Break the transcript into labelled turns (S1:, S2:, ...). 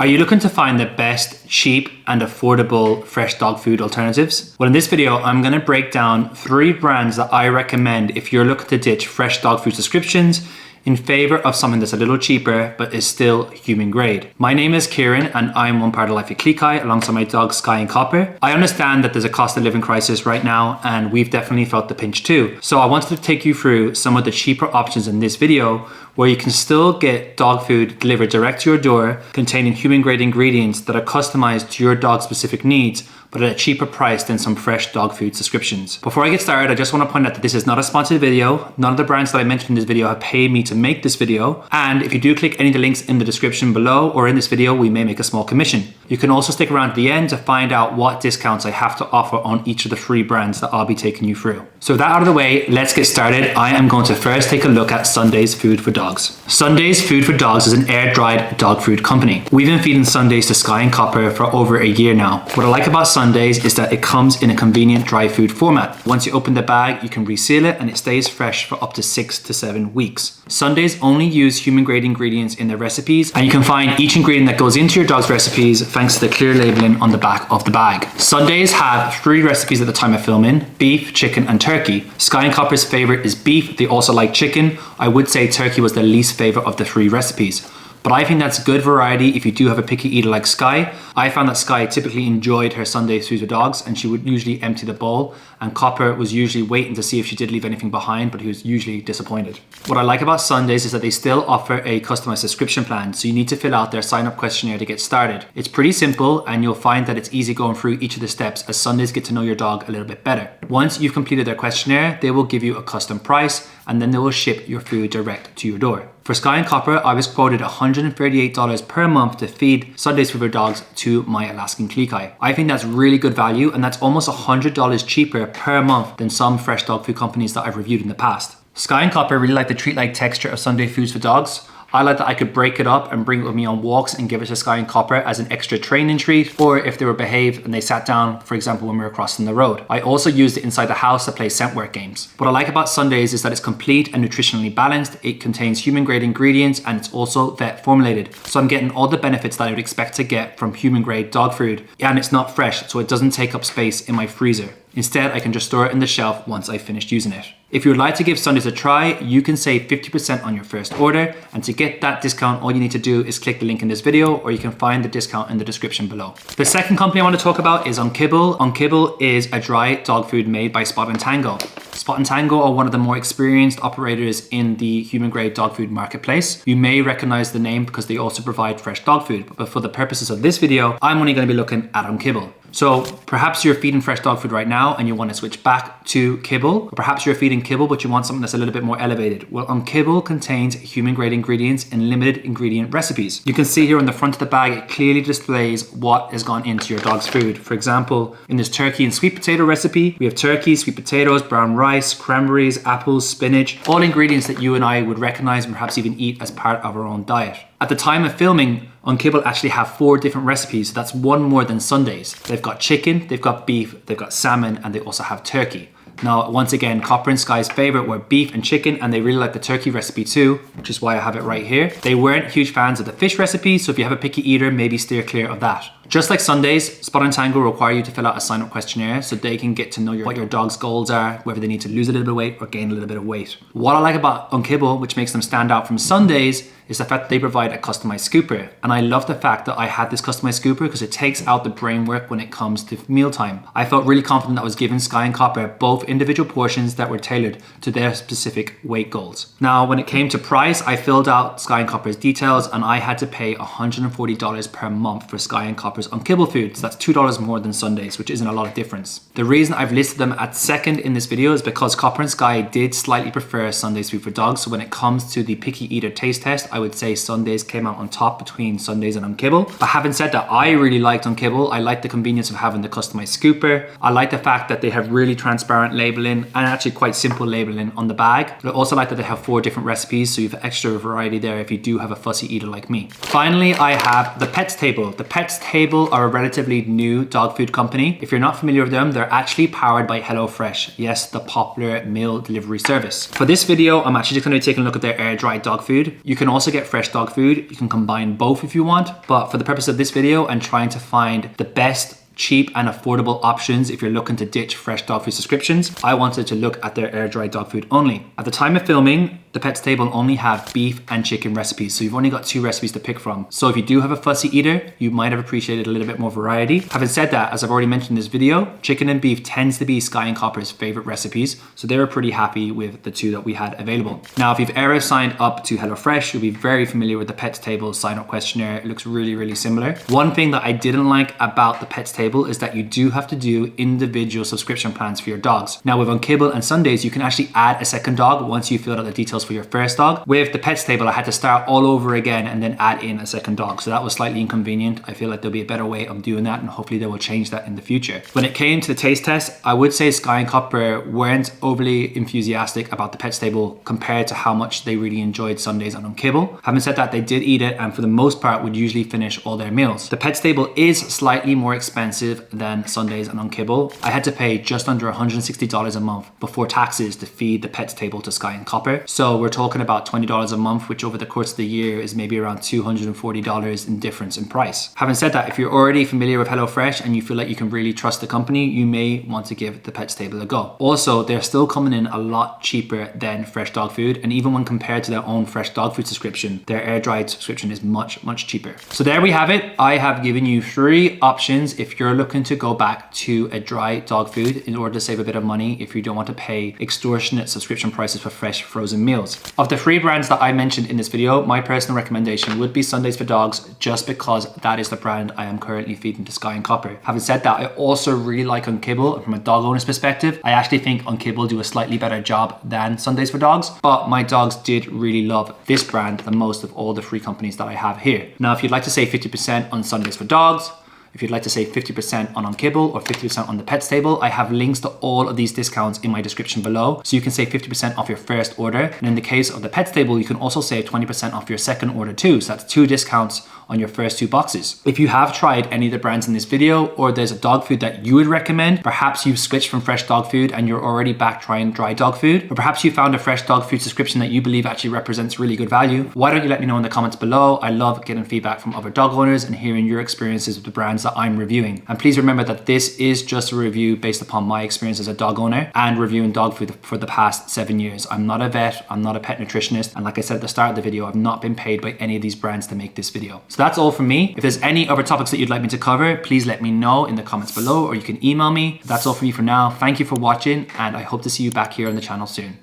S1: Are you looking to find the best, cheap, and affordable fresh dog food alternatives? Well, in this video, I'm going to break down 3 brands that I recommend if you're looking to ditch fresh dog food subscriptions in favor of something that's a little cheaper but is still human grade. My name is Kieran and I'm one part of Alaskan Klee Kai alongside my dogs Skye and Copper. I understand that there's a cost of living crisis right now and we've definitely felt the pinch too. So I wanted to take you through some of the cheaper options in this video where you can still get dog food delivered direct to your door containing human grade ingredients that are customized to your dog's specific needs but at a cheaper price than some fresh dog food subscriptions. Before I get started, I just want to point out that this is not a sponsored video. None of the brands that I mentioned in this video have paid me to make this video. And if you do click any of the links in the description below or in this video, we may make a small commission. You can also stick around to the end to find out what discounts I have to offer on each of the 3 brands that I'll be taking you through. So with that out of the way, let's get started. I am going to first take a look at Sunday's Food for Dogs. Sunday's Food for Dogs is an air-dried dog food company. We've been feeding Sundays to Skye and Copper for over a year now. What I like about Sundays is that it comes in a convenient dry food format. Once you open the bag, you can reseal it and it stays fresh for up to 6 to 7 weeks. Sundays only use human grade ingredients in their recipes and you can find each ingredient that goes into your dog's recipes thanks to the clear labeling on the back of the bag. Sundays have 3 recipes at the time of filming: beef, chicken and turkey. Skye and Copper's favorite is beef. They also like chicken. I would say turkey was the least favorite of the 3 recipes. But I think that's good variety if you do have a picky eater like Skye. I found that Skye typically enjoyed her Sunday's Food for Dogs and she would usually empty the bowl, and Copper was usually waiting to see if she did leave anything behind, but he was usually disappointed. What I like about Sundays is that they still offer a customized subscription plan, so you need to fill out their sign-up questionnaire to get started. It's pretty simple and you'll find that it's easy going through each of the steps as Sundays get to know your dog a little bit better. Once you've completed their questionnaire, they will give you a custom price and then they will ship your food direct to your door. For Skye and Copper, I was quoted $138 per month to feed Sunday's Food for Dogs to my Alaskan Klee Kai. I think that's really good value and that's almost $100 cheaper per month than some fresh dog food companies that I've reviewed in the past. Skye and Copper really like the treat-like texture of Sunday Foods for Dogs. I like that I could break it up and bring it with me on walks and give it to Skye and Copper as an extra training treat, or if they were behaved and they sat down, for example, when we were crossing the road. I also used it inside the house to play scent work games. What I like about Sundays is that it's complete and nutritionally balanced. It contains human grade ingredients and it's also vet formulated. So I'm getting all the benefits that I would expect to get from human grade dog food. And it's not fresh, so it doesn't take up space in my freezer. Instead, I can just store it in the shelf once I've finished using it. If you would like to give Sundays a try, you can save 50% on your first order. And to get that discount, all you need to do is click the link in this video, or you can find the discount in the description below. The second company I want to talk about is Unkibble. Unkibble is a dry dog food made by Spot and Tango. Spot and Tango are one of the more experienced operators in the human grade dog food marketplace. You may recognize the name because they also provide fresh dog food, but for the purposes of this video, I'm only going to be looking at Unkibble. So perhaps you're feeding fresh dog food right now and you want to switch back to kibble. Or perhaps you're feeding kibble but you want something that's a little bit more elevated. Well, Unkibble contains human grade ingredients in limited ingredient recipes. You can see here on the front of the bag, it clearly displays what has gone into your dog's food. For example, in this turkey and sweet potato recipe, we have turkey, sweet potatoes, brown rice, cranberries, apples, spinach, all ingredients that you and I would recognize and perhaps even eat as part of our own diet. At the time of filming, Unkibble actually have 4 different recipes. So that's 1 more than Sundays. They've got chicken, they've got beef, they've got salmon, and they also have turkey. Now, once again, Copper and Skye's favorite were beef and chicken, and they really like the turkey recipe too, which is why I have it right here. They weren't huge fans of the fish recipe, so if you have a picky eater, maybe steer clear of that. Just like Sundays, Spot and Tango require you to fill out a sign-up questionnaire so they can get to know what your dog's goals are, whether they need to lose a little bit of weight or gain a little bit of weight. What I like about Unkibble, which makes them stand out from Sundays, is the fact that they provide a customized scooper. And I love the fact that I had this customized scooper because it takes out the brain work when it comes to mealtime. I felt really confident that I was giving Skye and Copper both individual portions that were tailored to their specific weight goals. Now, when it came to price, I filled out Skye and Copper's details and I had to pay $140 per month for Skye and Copper's Unkibble food. So that's $2 more than Sundays, which isn't a lot of difference. The reason I've listed them at second in this video is because Copper and Skye did slightly prefer Sunday's Food for Dogs. So when it comes to the picky eater taste test, I would say Sundays came out on top between Sundays and Unkibble. But having said that, I really liked Unkibble. I like the convenience of having the customized scooper. I like the fact that they have really transparent labeling and actually quite simple labeling on the bag. But I also like that they have 4 different recipes, so you have extra variety there if you do have a fussy eater like me. Finally, I have the Pets Table. The Pets Table Table are a relatively new dog food company. If you're not familiar with them, they're actually powered by HelloFresh. Yes, the popular meal delivery service. For this video, I'm actually just going to be taking a look at their air dried dog food. You can also get fresh dog food. You can combine both if you want, but for the purpose of this video, I'm trying to find the best cheap and affordable options if you're looking to ditch fresh dog food subscriptions. I wanted to look at their air dried dog food only. At the time of filming, the Pets Table only have beef and chicken recipes, so you've only got 2 recipes to pick from. So if you do have a fussy eater, you might have appreciated a little bit more variety. Having said that, as I've already mentioned in this video, chicken and beef tends to be Skye and Copper's favorite recipes, so they were pretty happy with the 2 that we had available. Now, if you've ever signed up to HelloFresh, you'll be very familiar with the Pets Table sign-up questionnaire. It looks really, really similar. One thing that I didn't like about the Pets Table is that you do have to do individual subscription plans for your dogs. Now, with Unkibble and Sundays, you can actually add a second dog once you filled out the details for your first dog. With the Pets Table, I had to start all over again and then add in a second dog. So that was slightly inconvenient. I feel like there'll be a better way of doing that, and hopefully they will change that in the future. When it came to the taste test, I would say Skye and Copper weren't overly enthusiastic about the Pets Table compared to how much they really enjoyed Sundays on Unkibble. Having said that, they did eat it and for the most part would usually finish all their meals. The Pets Table is slightly more expensive than Sundays and Unkibble. I had to pay just under $160 a month before taxes to feed the Pets Table to Skye and Copper. So we're talking about $20 a month, which over the course of the year is maybe around $240 in difference in price. Having said that, if you're already familiar with HelloFresh and you feel like you can really trust the company, you may want to give the Pets Table a go. Also, they're still coming in a lot cheaper than fresh dog food, and even when compared to their own fresh dog food subscription, their air dried subscription is much cheaper. So there we have it. I have given you 3 options if you're looking to go back to a dry dog food in order to save a bit of money if you don't want to pay extortionate subscription prices for fresh frozen meals. Of the 3 brands that I mentioned in this video, my personal recommendation would be Sundays for Dogs, just because that is the brand I am currently feeding to Skye and Copper. Having said that, I also really like Unkibble, and from a dog owner's perspective, I actually think Unkibble do a slightly better job than Sundays for Dogs, but my dogs did really love this brand the most of all the 3 companies that I have here. Now, if you'd like to save 50% on Sundays for Dogs, if you'd like to save 50% on Unkibble or 50% on the Pets Table, I have links to all of these discounts in my description below, so you can save 50% off your first order. And in the case of the Pets Table, you can also save 20% off your second order too. So that's 2 discounts on your first 2 boxes. If you have tried any of the brands in this video, or there's a dog food that you would recommend, perhaps you've switched from fresh dog food and you're already back trying dry dog food, or perhaps you found a fresh dog food subscription that you believe actually represents really good value, why don't you let me know in the comments below? I love getting feedback from other dog owners and hearing your experiences with the brands that I'm reviewing. And please remember that this is just a review based upon my experience as a dog owner and reviewing dog food for the past 7 years. I'm not a vet, I'm not a pet nutritionist, and like I said at the start of the video, I've not been paid by any of these brands to make this video. So that's all from me. If there's any other topics that you'd like me to cover, please let me know in the comments below, or you can email me. That's all from me for now. Thank you for watching, and I hope to see you back here on the channel soon.